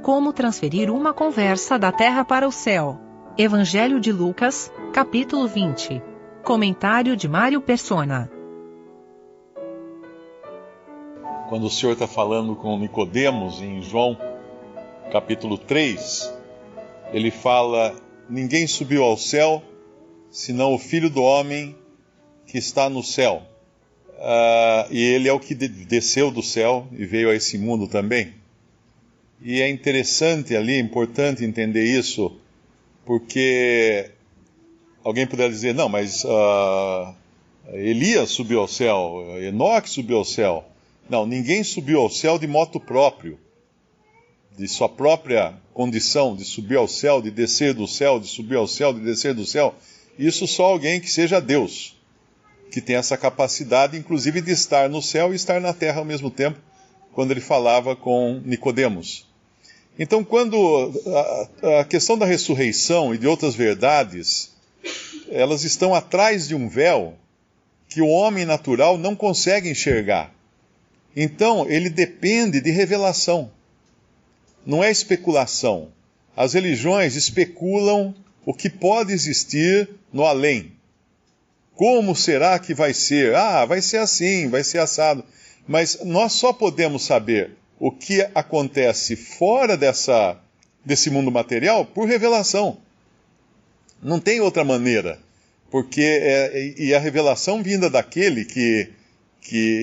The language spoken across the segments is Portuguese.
Como transferir uma conversa da terra para o céu. Evangelho de Lucas, capítulo 20. Comentário de Mário Persona. Quando o Senhor está falando com Nicodemos, em João, capítulo 3, ele fala: ninguém subiu ao céu, senão o Filho do Homem que está no céu. E ele é o que desceu do céu e veio a esse mundo também. E é interessante ali, é importante entender isso, porque alguém poderia dizer: não, mas Elias subiu ao céu, Enoque subiu ao céu. Não, ninguém subiu ao céu de moto próprio, de sua própria condição, de subir ao céu, de descer do céu, de subir ao céu, de descer do céu. Isso só alguém que seja Deus, que tem essa capacidade, inclusive, de estar no céu e estar na terra ao mesmo tempo, quando ele falava com Nicodemos. Então, quando a questão da ressurreição e de outras verdades, elas estão atrás de um véu que o homem natural não consegue enxergar. Então, ele depende de revelação. Não é especulação. As religiões especulam o que pode existir no além. Como será que vai ser? Vai ser assim, vai ser assado. Mas nós só podemos saber o que acontece fora desse mundo material por revelação. Não tem outra maneira. Porque e a revelação vinda daquele que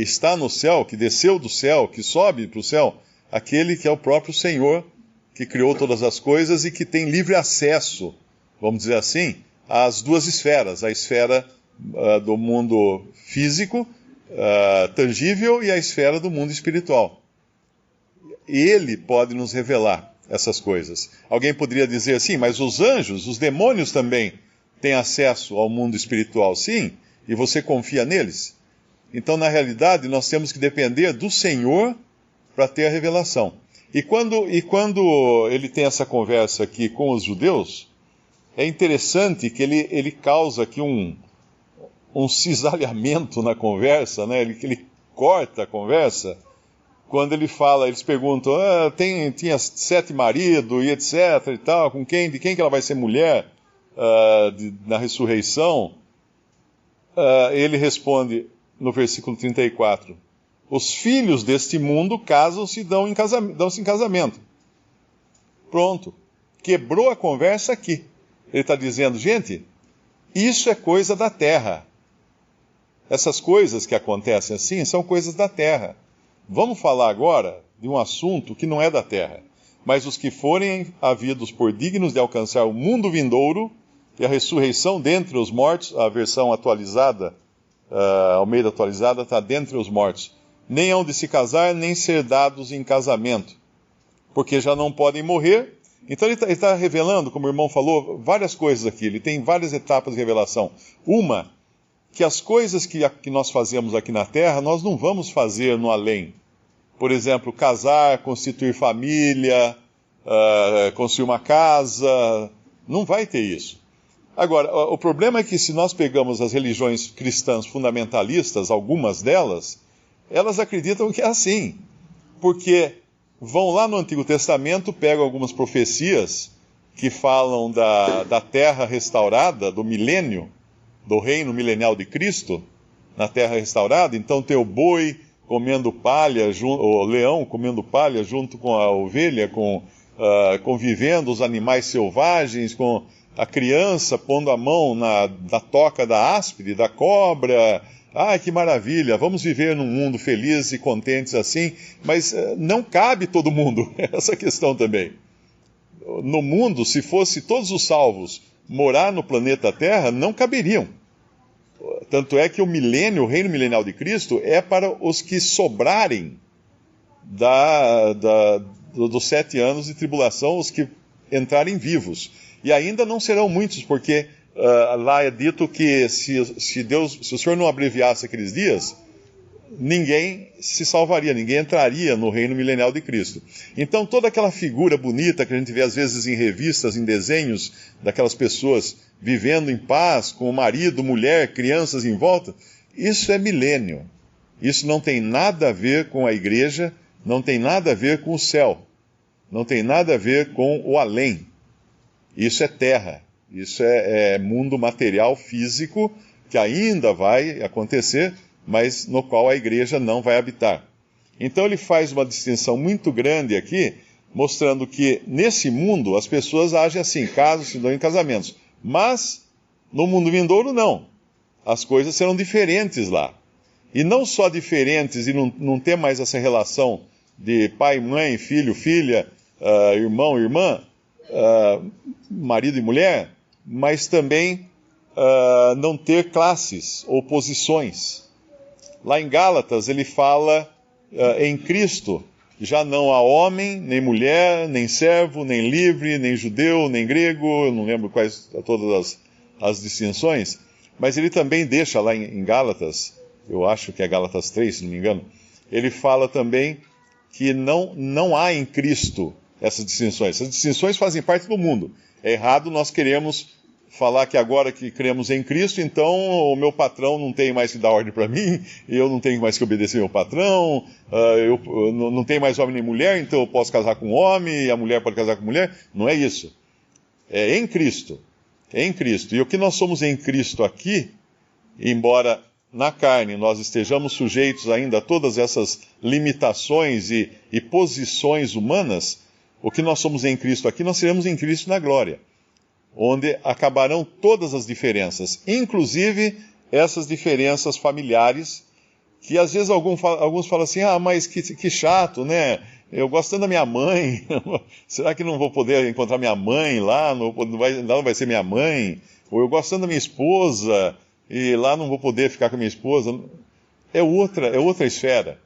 está no céu, que desceu do céu, que sobe para o céu, aquele que é o próprio Senhor, que criou todas as coisas e que tem livre acesso, vamos dizer assim, às duas esferas, a esfera do mundo físico, tangível, e a esfera do mundo espiritual. Ele pode nos revelar essas coisas. Alguém poderia dizer assim: mas os anjos, os demônios também têm acesso ao mundo espiritual. Sim, e você confia neles? Então, na realidade, nós temos que depender do Senhor para ter a revelação. E quando ele tem essa conversa aqui com os judeus, é interessante que ele causa aqui um cisalhamento na conversa, né? Ele corta a conversa. Quando ele fala, eles perguntam: tinha 7 maridos e etc e tal, de quem que ela vai ser mulher na ressurreição? Ele responde no versículo 34, os filhos deste mundo casam-se e dão-se em casamento. Pronto. Quebrou a conversa aqui. Ele está dizendo: gente, isso é coisa da terra. Essas coisas que acontecem assim são coisas da terra. Vamos falar agora de um assunto que não é da terra. Mas os que forem havidos por dignos de alcançar o mundo vindouro e a ressurreição dentre os mortos, a versão atualizada, Almeida atualizada, está dentre os mortos, nem hão de se casar, nem ser dados em casamento, porque já não podem morrer. Então ele está revelando, como o irmão falou, várias coisas aqui. Ele tem várias etapas de revelação. Uma, que as coisas que nós fazemos aqui na Terra, nós não vamos fazer no além. Por exemplo, casar, constituir família, construir uma casa, não vai ter isso. Agora, o problema é que se nós pegamos as religiões cristãs fundamentalistas, algumas delas, elas acreditam que é assim. Porque vão lá no Antigo Testamento, pegam algumas profecias que falam da terra restaurada, do milênio, do reino milenial de Cristo, na terra restaurada. Então tem o boi comendo palha, o leão comendo palha junto com a ovelha, convivendo os animais selvagens, com a criança pondo a mão na toca da áspide, da cobra. Que maravilha, vamos viver num mundo feliz e contentes assim, mas não cabe todo mundo, essa questão também. No mundo, se fosse todos os salvos morar no planeta Terra, não caberiam. Tanto é que o milênio, o reino milenial de Cristo, é para os que sobrarem dos 7 anos de tribulação, os que entrarem vivos. E ainda não serão muitos, porque lá é dito que se o Senhor não abreviasse aqueles dias, ninguém se salvaria, ninguém entraria no reino milenial de Cristo. Então toda aquela figura bonita que a gente vê às vezes em revistas, em desenhos, daquelas pessoas vivendo em paz, com o marido, mulher, crianças em volta, isso é milênio. Isso não tem nada a ver com a igreja, não tem nada a ver com o céu. não tem nada a ver com o além. Isso é terra, isso é mundo material físico que ainda vai acontecer, mas no qual a igreja não vai habitar. Então ele faz uma distinção muito grande aqui, mostrando que nesse mundo as pessoas agem assim, casam, se dão em casamentos. Mas no mundo vindouro não. As coisas serão diferentes lá. E não só diferentes e não ter mais essa relação de pai, mãe, filho, filha, irmão, irmã, marido e mulher, mas também não ter classes ou posições. Lá em Gálatas ele fala em Cristo, já não há homem, nem mulher, nem servo, nem livre, nem judeu, nem grego, eu não lembro quais todas as distinções, mas ele também deixa lá em Gálatas, eu acho que é Gálatas 3, se não me engano, ele fala também que não há em Cristo essas distinções. Essas distinções fazem parte do mundo. É errado nós queremos falar que agora que cremos em Cristo, então o meu patrão não tem mais que dar ordem para mim, eu não tenho mais que obedecer meu patrão, eu não tenho mais homem nem mulher, então eu posso casar com homem e a mulher pode casar com mulher. Não é isso. É em Cristo. É em Cristo. E o que nós somos em Cristo aqui, embora na carne nós estejamos sujeitos ainda a todas essas limitações e posições humanas, o que nós somos em Cristo aqui, nós seremos em Cristo na glória, onde acabarão todas as diferenças, inclusive essas diferenças familiares, que às vezes alguns falam assim, mas que chato, né? Eu gosto tanto da minha mãe, será que não vou poder encontrar minha mãe lá? Não vai ser minha mãe? Ou eu gosto tanto da minha esposa, e lá não vou poder ficar com a minha esposa? É outra esfera.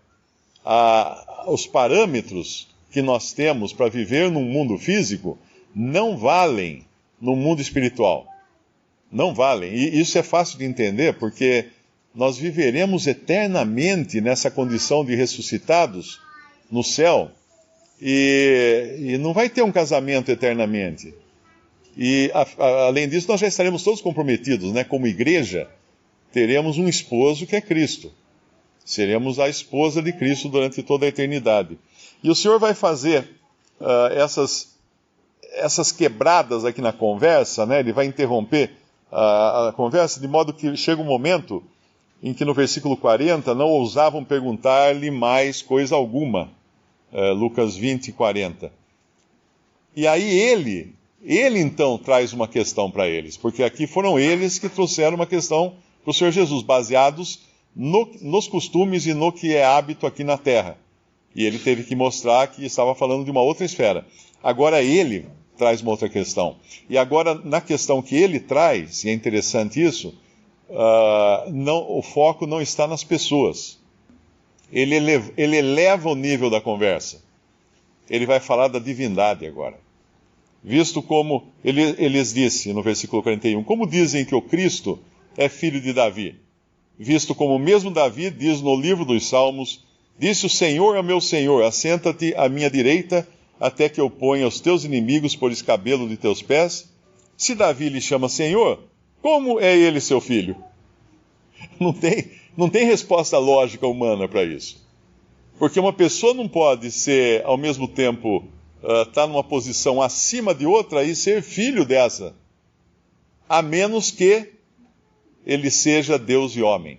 Os parâmetros que nós temos para viver num mundo físico não valem no mundo espiritual. Não valem. E isso é fácil de entender, porque nós viveremos eternamente nessa condição de ressuscitados no céu, e não vai ter um casamento eternamente. E, além disso, nós já estaremos todos comprometidos, né? Como igreja, teremos um esposo que é Cristo. Seremos a esposa de Cristo durante toda a eternidade. E o Senhor vai fazer essas quebradas aqui na conversa, né? Ele vai interromper a conversa, de modo que chega um momento em que no versículo 40 não ousavam perguntar-lhe mais coisa alguma. Lucas 20, 40. E aí ele então traz uma questão para eles, porque aqui foram eles que trouxeram uma questão para o Senhor Jesus, baseados nos costumes e no que é hábito aqui na terra. E ele teve que mostrar que estava falando de uma outra esfera. Agora ele traz uma outra questão. E agora, na questão que ele traz, e é interessante isso, o foco não está nas pessoas. Ele eleva o nível da conversa. Ele vai falar da divindade agora. Visto como, ele lhes disse no versículo 41, como dizem que o Cristo é filho de Davi? Visto como mesmo Davi diz no livro dos Salmos, disse o Senhor ao meu Senhor, assenta-te à minha direita, até que eu ponha os teus inimigos por escabelo de teus pés. Se Davi lhe chama Senhor, como é ele seu filho? Não tem resposta lógica humana para isso. Porque uma pessoa não pode ser, ao mesmo tempo, estar numa posição acima de outra e ser filho dessa, a menos que ele seja Deus e homem.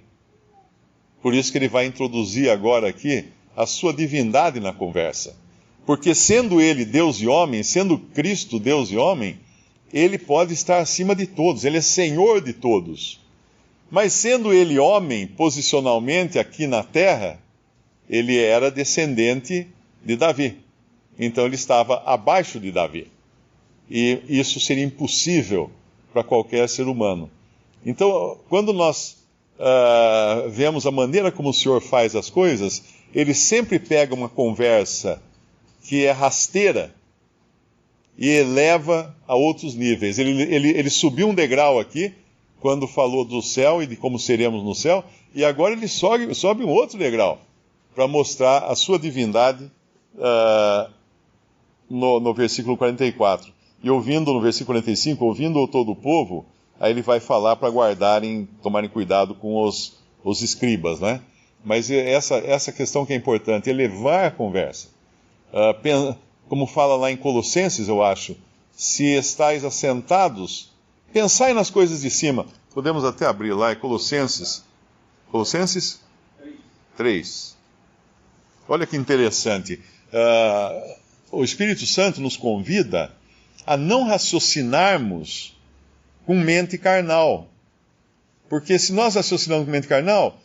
Por isso que ele vai introduzir agora aqui a sua divindade na conversa. Porque sendo ele Deus e homem, sendo Cristo Deus e homem, ele pode estar acima de todos, ele é Senhor de todos. Mas sendo ele homem, posicionalmente aqui na terra, ele era descendente de Davi. Então ele estava abaixo de Davi. E isso seria impossível para qualquer ser humano. Então, quando nós vemos a maneira como o Senhor faz as coisas, ele sempre pega uma conversa que é rasteira e eleva a outros níveis. Ele subiu um degrau aqui, quando falou do céu e de como seremos no céu, e agora ele sobe um outro degrau, para mostrar a sua divindade no versículo 44. E ouvindo no versículo 45, ouvindo todo o povo, aí ele vai falar para tomarem cuidado com os escribas, né? Mas essa questão que é importante, elevar a conversa. como fala lá em Colossenses, eu acho, se estáis assentados, pensai nas coisas de cima. Podemos até abrir lá, é Colossenses 3. Olha que interessante. O Espírito Santo nos convida a não raciocinarmos com mente carnal. Porque se nós raciocinamos com mente carnal,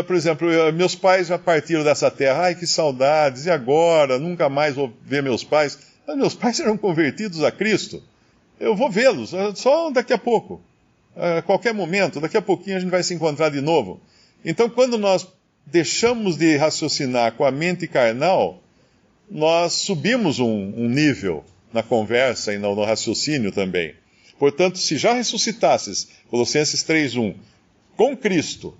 por exemplo, meus pais já partiram dessa terra, ai que saudades, e agora? Nunca mais vou ver meus pais. Mas meus pais serão convertidos a Cristo. Eu vou vê-los, só daqui a pouco. A qualquer momento, daqui a pouquinho a gente vai se encontrar de novo. Então, quando nós deixamos de raciocinar com a mente carnal, nós subimos um nível na conversa e no raciocínio também. Portanto, se já ressuscitasses, Colossenses 3:1, com Cristo,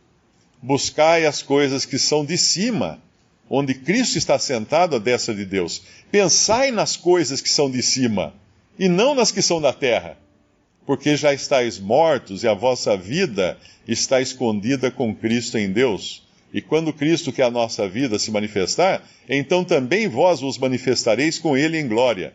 buscai as coisas que são de cima, onde Cristo está sentado à destra de Deus. Pensai nas coisas que são de cima, e não nas que são da terra, porque já estáis mortos e a vossa vida está escondida com Cristo em Deus. E quando Cristo, que é a nossa vida, se manifestar, então também vós vos manifestareis com Ele em glória.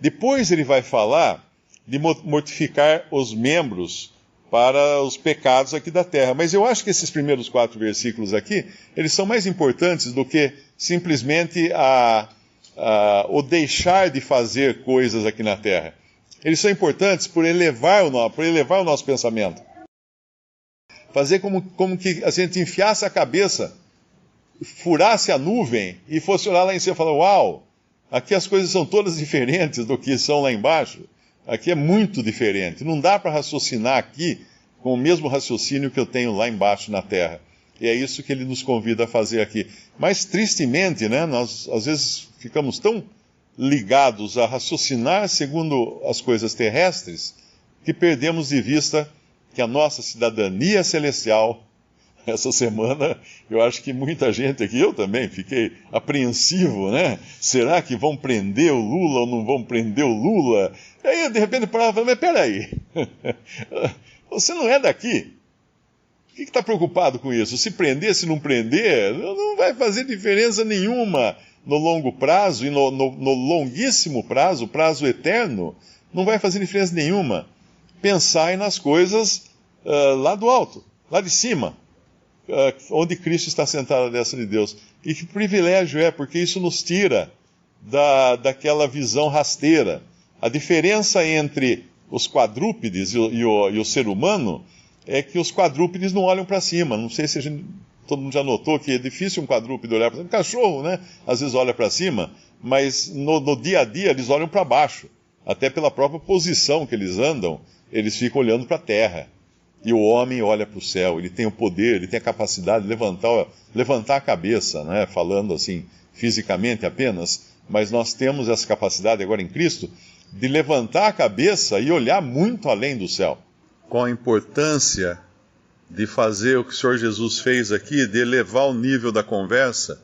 Depois ele vai falar de mortificar os membros para os pecados aqui da terra. Mas eu acho que esses primeiros 4 versículos aqui, eles são mais importantes do que simplesmente o deixar de fazer coisas aqui na terra. Eles são importantes por elevar o nosso pensamento. Fazer como que a gente enfiasse a cabeça, furasse a nuvem e fosse olhar lá em cima e falar, uau, aqui as coisas são todas diferentes do que são lá embaixo. Aqui é muito diferente. Não dá para raciocinar aqui com o mesmo raciocínio que eu tenho lá embaixo na terra. E é isso que ele nos convida a fazer aqui. Mas, tristemente, né, nós às vezes ficamos tão ligados a raciocinar segundo as coisas terrestres que perdemos de vista que a nossa cidadania celestial, essa semana, eu acho que muita gente aqui, eu também, fiquei apreensivo, né? Será que vão prender o Lula ou não vão prender o Lula? E aí, de repente, eu parava e falava, mas peraí, você não é daqui. Por que está preocupado com isso? Se prender, se não prender, não vai fazer diferença nenhuma no longo prazo e no longuíssimo prazo, prazo eterno, não vai fazer diferença nenhuma. Pensai nas coisas lá do alto, lá de cima, onde Cristo está sentado à destra de Deus. E que privilégio é, porque isso nos tira daquela visão rasteira. A diferença entre os quadrúpedes e o ser humano é que os quadrúpedes não olham para cima. Não sei se todo mundo já notou que é difícil um quadrúpede olhar para cima. Um cachorro, né? Às vezes olha para cima, mas no dia a dia eles olham para baixo. Até pela própria posição que eles andam, eles ficam olhando para a terra. E o homem olha para o céu, ele tem o poder, ele tem a capacidade de levantar a cabeça, né? Falando assim, fisicamente apenas, mas nós temos essa capacidade agora em Cristo de levantar a cabeça e olhar muito além do céu. Com a importância de fazer o que o Senhor Jesus fez aqui, de elevar o nível da conversa,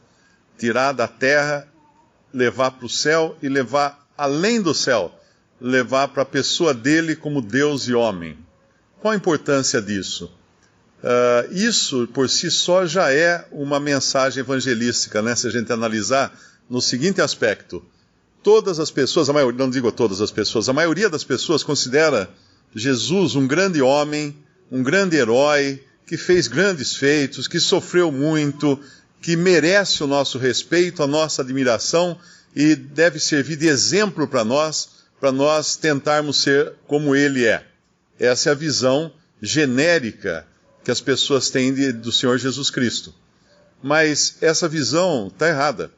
tirar da terra, levar para o céu e levar além do céu, levar para a pessoa dele como Deus e homem. Qual a importância disso? Isso, por si só, já é uma mensagem evangelística, né? Se a gente analisar no seguinte aspecto. Todas as pessoas, não digo todas as pessoas, a maioria das pessoas considera Jesus um grande homem, um grande herói, que fez grandes feitos, que sofreu muito, que merece o nosso respeito, a nossa admiração e deve servir de exemplo para nós tentarmos ser como ele é. Essa é a visão genérica que as pessoas têm do Senhor Jesus Cristo. Mas essa visão está errada.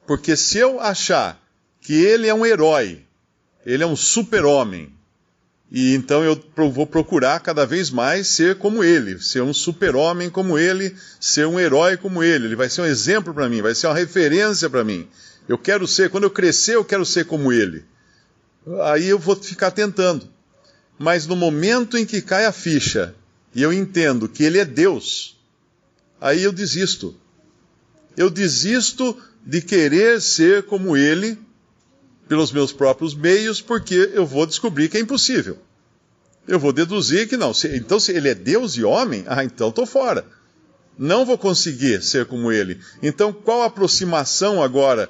Porque se eu achar que ele é um herói, ele é um super-homem, e então eu vou procurar cada vez mais ser como ele, ser um super-homem como ele, ser um herói como ele vai ser um exemplo para mim, vai ser uma referência para mim. Eu quero ser, quando eu crescer, eu quero ser como ele. Aí eu vou ficar tentando. Mas no momento em que cai a ficha, e eu entendo que ele é Deus, aí eu desisto. Eu desisto de querer ser como ele, pelos meus próprios meios, porque eu vou descobrir que é impossível. Eu vou deduzir que não. Então, se ele é Deus e homem, então estou fora. Não vou conseguir ser como ele. Então, qual a aproximação agora?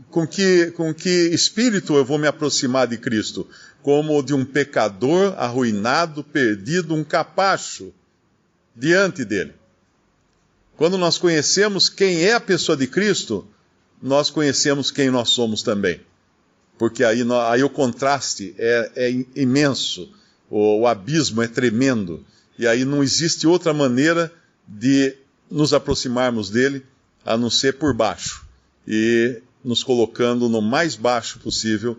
com que espírito eu vou me aproximar de Cristo? Como de um pecador arruinado, perdido, um capacho diante dele. Quando nós conhecemos quem é a pessoa de Cristo, nós conhecemos quem nós somos também. Porque aí o contraste é imenso, o abismo é tremendo. E aí não existe outra maneira de nos aproximarmos dele, a não ser por baixo. E nos colocando no mais baixo possível,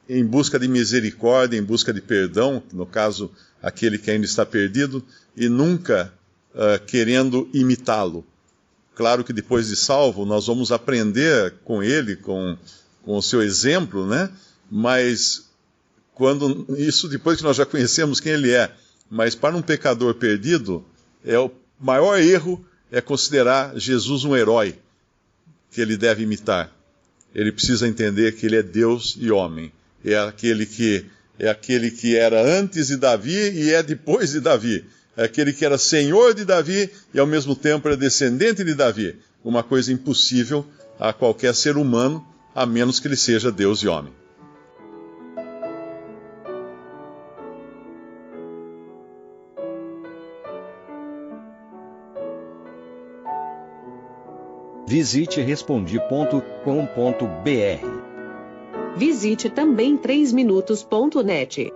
em busca de misericórdia, em busca de perdão, no caso, aquele que ainda está perdido, e nunca querendo imitá-lo. Claro que depois de salvo, nós vamos aprender com ele, com o seu exemplo, né? Mas depois que nós já conhecemos quem ele é, mas para um pecador perdido, o maior erro é considerar Jesus um herói que ele deve imitar. Ele precisa entender que ele é Deus e homem. É aquele que era antes de Davi e é depois de Davi. É aquele que era senhor de Davi e ao mesmo tempo era descendente de Davi. Uma coisa impossível a qualquer ser humano, a menos que ele seja Deus e homem. Visite Respondi.com.br. Visite também 3minutos.net.